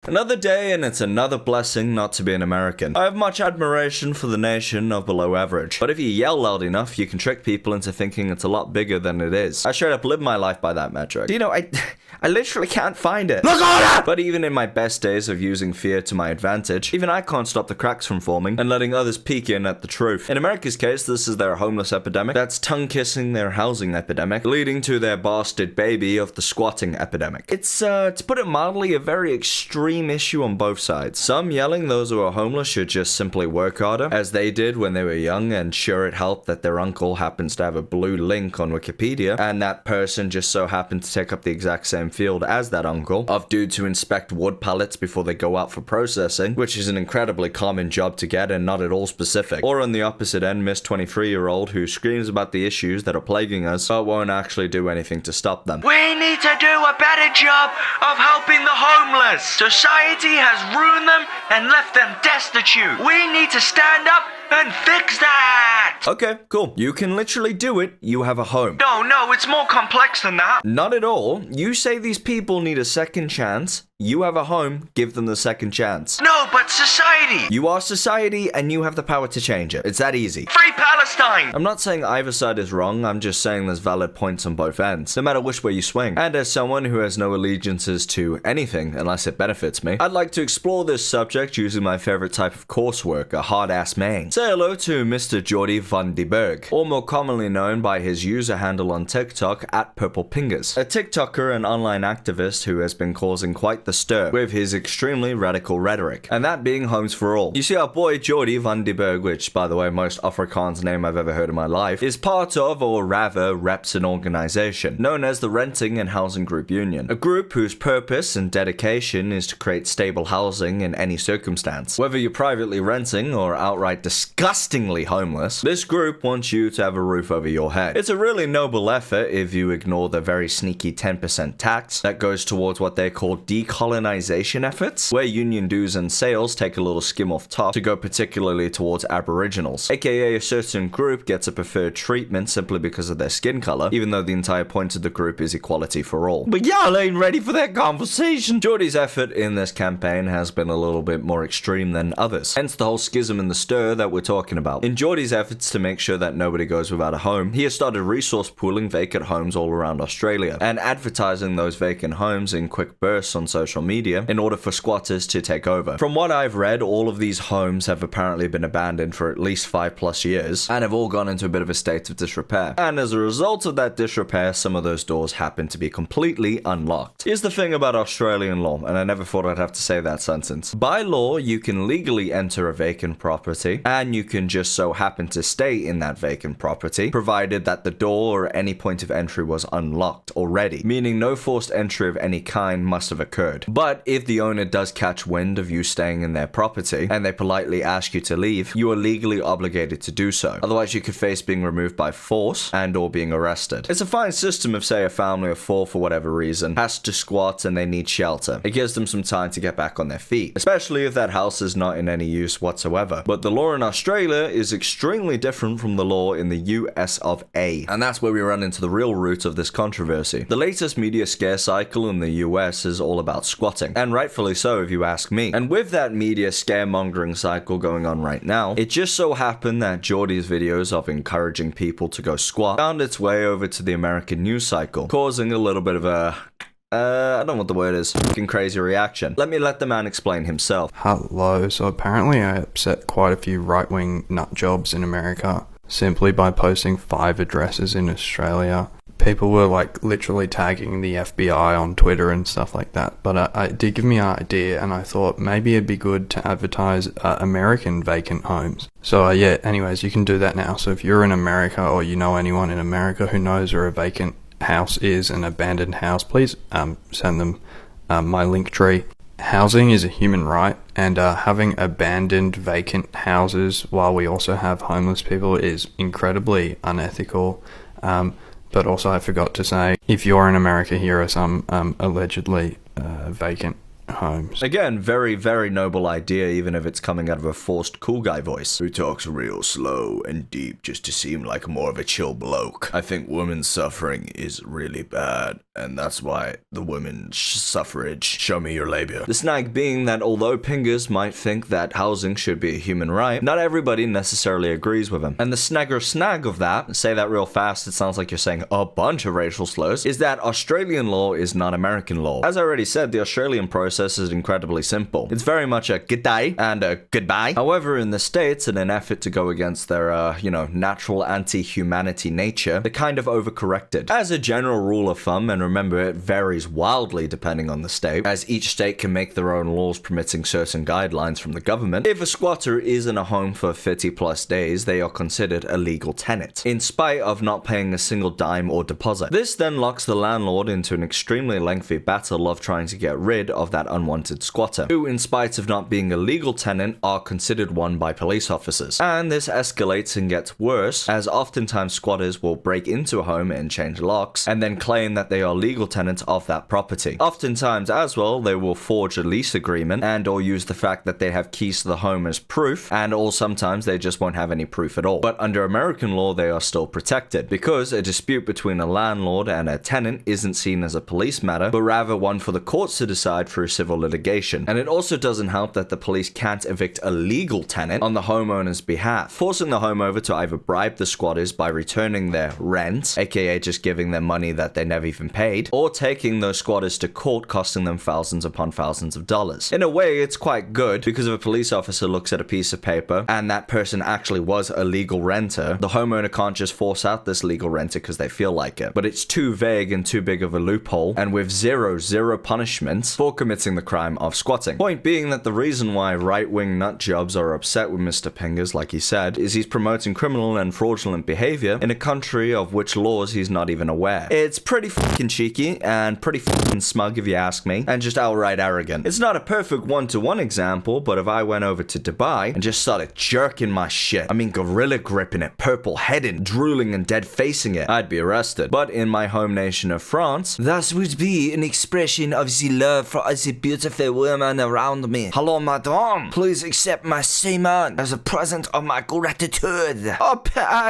Another day and it's another blessing not to be an American. I have much admiration for the nation of below average, but if you yell loud enough, you can trick people into thinking it's a lot bigger than it is. I straight up live my life by that metric. You know, I literally can't find it. Look on it! But even in my best days of using fear to my advantage, even I can't stop the cracks from forming and letting others peek in at the truth. In America's case, this is their homeless epidemic. That's tongue-kissing their housing epidemic, leading to their bastard baby of the squatting epidemic. It's, to put it mildly, a very extreme issue on both sides. Some yelling those who are homeless should just simply work harder, as they did when they were young, and sure it helped that their uncle happens to have a blue link on Wikipedia, and that person just so happened to take up the exact same field as that uncle, of dudes who inspect wood pallets before they go out for processing, which is an incredibly common job to get and not at all specific. Or on the opposite end, Miss 23-year-old who screams about the issues that are plaguing us, but won't actually do anything to stop them. We need to do a better job of helping the homeless. Society has ruined them and left them destitute. We need to stand up and fix that! Okay, cool. You can literally do it. You have a home. No, it's more complex than that. Not at all. You say these people need a second chance. You have a home, give them the second chance. No, but society! You are society and you have the power to change it. It's that easy. Free Palestine! I'm not saying either side is wrong, I'm just saying there's valid points on both ends, no matter which way you swing. And as someone who has no allegiances to anything unless it benefits me, I'd like to explore this subject using my favorite type of coursework, a hard-ass main. Say hello to Mr. Jordy van den Berg, or more commonly known by his user handle on TikTok, @PurplePingers, a TikToker and online activist who has been causing quite the stir with his extremely radical rhetoric, and that being homes for all. You see, our boy Jordy van den Berg, which by the way most Afrikaans name I've ever heard in my life, is part of, or rather reps, an organization known as the Renting and Housing Group Union, a group whose purpose and dedication is to create stable housing in any circumstance. Whether you're privately renting or outright disgustingly homeless, this group wants you to have a roof over your head. It's a really noble effort if you ignore the very sneaky 10% tax that goes towards what they call decolonization efforts, where union dues and sales take a little skim off top to go particularly towards Aboriginals, aka a certain group gets a preferred treatment simply because of their skin color, even though the entire point of the group is equality for all. But y'all ain't ready for that conversation. Jordy's effort in this campaign has been a little bit more extreme than others, hence the whole schism and the stir that we're talking about. In Jordy's efforts to make sure that nobody goes without a home, he has started resource pooling vacant homes all around Australia and advertising those vacant homes in quick bursts on social media in order for squatters to take over. From what I've read, all of these homes have apparently been abandoned for at least 5+ years and have all gone into a bit of a state of disrepair. And as a result of that disrepair, some of those doors happen to be completely unlocked. Here's the thing about Australian law, and I never thought I'd have to say that sentence. By law, you can legally enter a vacant property, and you can just so happen to stay in that vacant property, provided that the door or any point of entry was unlocked already, meaning no forced entry of any kind must have occurred. But if the owner does catch wind of you staying in their property, and they politely ask you to leave, you are legally obligated to do so. Otherwise, you could face being removed by force and or being arrested. It's a fine system if, say, a family of 4 for whatever reason has to squat and they need shelter. It gives them some time to get back on their feet, especially if that house is not in any use whatsoever. But the law in Australia is extremely different from the law in the US of A, and that's where we run into the real root of this controversy. The latest media scare cycle in the US is all about squatting, and rightfully so if you ask me. And with that media scaremongering cycle going on right now, it just so happened that Jordy's videos of encouraging people to go squat found its way over to the American news cycle, causing a little bit of a I don't know what the word is. Fucking crazy reaction. Let the man explain himself. Hello. So apparently I upset quite a few right-wing nut jobs in America simply by posting 5 addresses in Australia. People were like literally tagging the FBI on Twitter and stuff like that. But it did give me an idea, and I thought maybe it'd be good to advertise American vacant homes. So yeah, anyways, you can do that now. So if you're in America or you know anyone in America who knows where a vacant house is, an abandoned house, please send them my link tree. Housing is a human right, and having abandoned vacant houses while we also have homeless people is incredibly unethical. But also I forgot to say, if you're in America, here are some allegedly vacant homes. Again, very, very noble idea, even if it's coming out of a forced cool guy voice, who talks real slow and deep just to seem like more of a chill bloke. I think women's suffering is really bad, and that's why the women's suffrage. Show me your labia. The snag being that although pingers might think that housing should be a human right, not everybody necessarily agrees with him. And the snag of that, say that real fast, it sounds like you're saying a bunch of racial slurs, is that Australian law is not American law. As I already said, the Australian process is incredibly simple. It's very much a good day and a goodbye. However, in the States, in an effort to go against their, natural anti-humanity nature, they kind of overcorrected. As a general rule of thumb, and remember it varies wildly depending on the state, as each state can make their own laws permitting certain guidelines from the government, if a squatter is in a home for 50 plus days, they are considered a legal tenant, in spite of not paying a single dime or deposit. This then locks the landlord into an extremely lengthy battle of trying to get rid of that unwanted squatter, who, in spite of not being a legal tenant, are considered one by police officers. And this escalates and gets worse, as oftentimes squatters will break into a home and change locks, and then claim that they are legal tenants of that property. Oftentimes as well, they will forge a lease agreement and or use the fact that they have keys to the home as proof, and or sometimes they just won't have any proof at all. But under American law, they are still protected, because a dispute between a landlord and a tenant isn't seen as a police matter, but rather one for the courts to decide through civil litigation. And it also doesn't help that the police can't evict a legal tenant on the homeowner's behalf, forcing the homeowner to either bribe the squatters by returning their rent, aka just giving them money that they never even paid, or taking those squatters to court, costing them thousands upon thousands of dollars. In a way, it's quite good, because if a police officer looks at a piece of paper and that person actually was a legal renter, the homeowner can't just force out this legal renter because they feel like it. But it's too vague and too big of a loophole, and with zero punishments for committing the crime of squatting. Point being that the reason why right-wing nutjobs are upset with Mr. Pingers, like he said, is he's promoting criminal and fraudulent behavior in a country of which laws he's not even aware. It's pretty fucking cheeky and pretty fucking smug if you ask me, and just outright arrogant. It's not a perfect one-to-one example, but if I went over to Dubai and just started jerking my shit, I mean gorilla gripping it, purple-headed, drooling and dead-facing it, I'd be arrested. But in my home nation of France, that would be an expression of the love for the beautiful woman around me. Hello, madame. Please accept my semen as a present of my gratitude. Oh,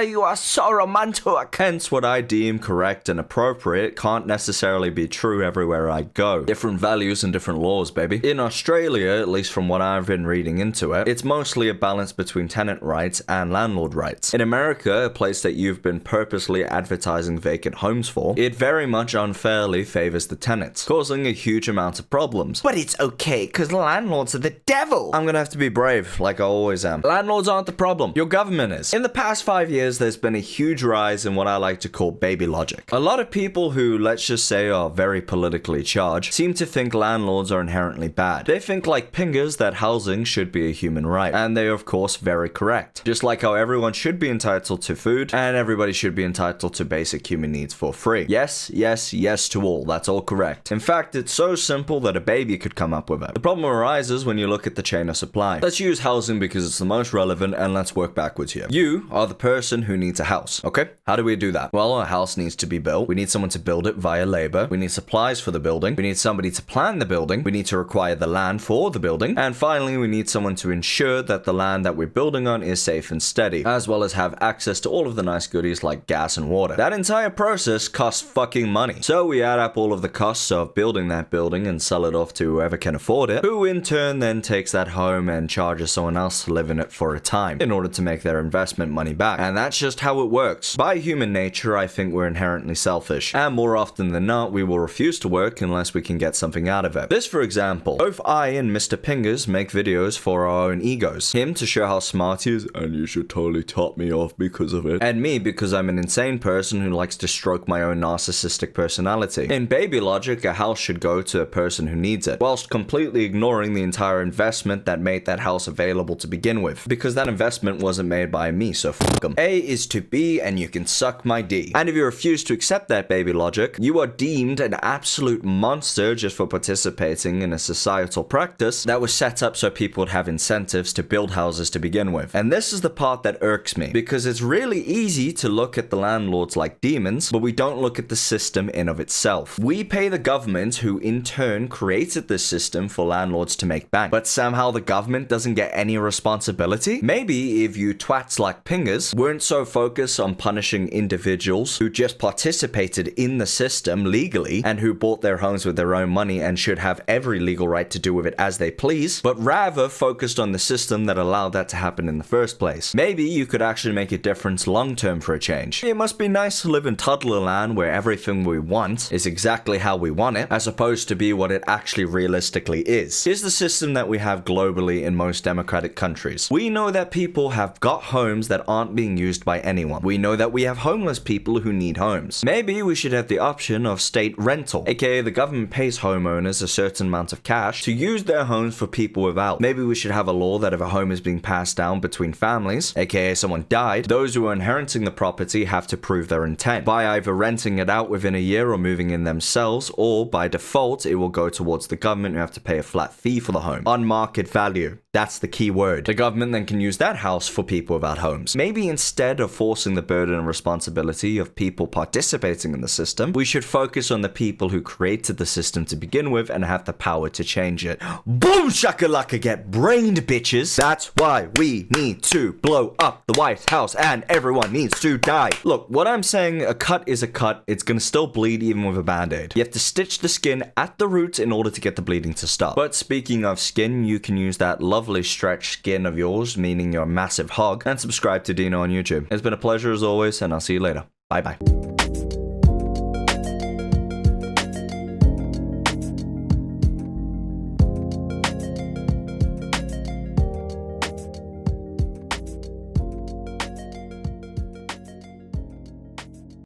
you are so romantic. Hence, what I deem correct and appropriate can't necessarily be true everywhere I go. Different values and different laws, baby. In Australia, at least from what I've been reading into it, it's mostly a balance between tenant rights and landlord rights. In America, a place that you've been purposely advertising vacant homes for, it very much unfairly favors the tenants, causing a huge amount of problems. But it's okay, because landlords are the devil. I'm gonna have to be brave, like I always am. Landlords aren't the problem. Your government is. In the past 5 years, there's been a huge rise in what I like to call baby logic. A lot of people who, let's just say, are very politically charged, seem to think landlords are inherently bad. They think, like Pingers, that housing should be a human right. And they are, of course, very correct. Just like how everyone should be entitled to food, and everybody should be entitled to basic human needs for free. Yes, yes, yes to all. That's all correct. In fact, it's so simple that a baby could come up with it. The problem arises when you look at the chain of supply. Let's use housing because it's the most relevant, and let's work backwards here. You are the person who needs a house, okay? How do we do that? Well, a house needs to be built. We need someone to build it via labor. We need supplies for the building. We need somebody to plan the building. We need to require the land for the building. And finally, we need someone to ensure that the land that we're building on is safe and steady, as well as have access to all of the nice goodies like gas and water. That entire process costs fucking money. So we add up all of the costs of building that building and sell it off to whoever can afford it, who in turn then takes that home and charges someone else to live in it for a time in order to make their investment money back. And that's just how it works. By human nature, I think we're inherently selfish, and more often than not, we will refuse to work unless we can get something out of it. This, for example, both I and Mr. Pingers make videos for our own egos. Him to show how smart he is, and you should totally top me off because of it. And me because I'm an insane person who likes to stroke my own narcissistic personality. In baby logic, a house should go to a person who needs it, whilst completely ignoring the entire investment that made that house available to begin with, because that investment wasn't made by me, so fuck 'em. A is to B, and you can suck my D. And if you refuse to accept that baby logic, you are deemed an absolute monster just for participating in a societal practice that was set up so people would have incentives to build houses to begin with. And this is the part that irks me, because it's really easy to look at the landlords like demons, but we don't look at the system in of itself. We pay the government, who in turn creates created this system for landlords to make bank, but somehow the government doesn't get any responsibility? Maybe if you twats like Pingers weren't so focused on punishing individuals who just participated in the system legally and who bought their homes with their own money and should have every legal right to do with it as they please, but rather focused on the system that allowed that to happen in the first place. Maybe you could actually make a difference long term for a change. It must be nice to live in Toddlerland where everything we want is exactly how we want it, as opposed to be what it actually realistically is. Here's the system that we have globally in most democratic countries. We know that people have got homes that aren't being used by anyone. We know that we have homeless people who need homes. Maybe we should have the option of state rental, aka the government pays homeowners a certain amount of cash to use their homes for people without. Maybe we should have a law that if a home is being passed down between families, aka someone died, those who are inheriting the property have to prove their intent by either renting it out within a year or moving in themselves, or by default it will go towards the government who have to pay a flat fee for the home. On market value. That's the key word. The government then can use that house for people without homes. Maybe instead of forcing the burden and responsibility of people participating in the system, we should focus on the people who created the system to begin with and have the power to change it. Boom shakalaka, get brained, bitches. That's why we need to blow up the White House and everyone needs to die. Look, what I'm saying, a cut is a cut. It's gonna still bleed even with a band-aid. You have to stitch the skin at the roots in order to get the bleeding to stop. But speaking of skin, you can use that lovely stretched skin of yours, meaning you're a massive hog, and subscribe to Dino on YouTube. It's been a pleasure as always, and I'll see you later. Bye bye.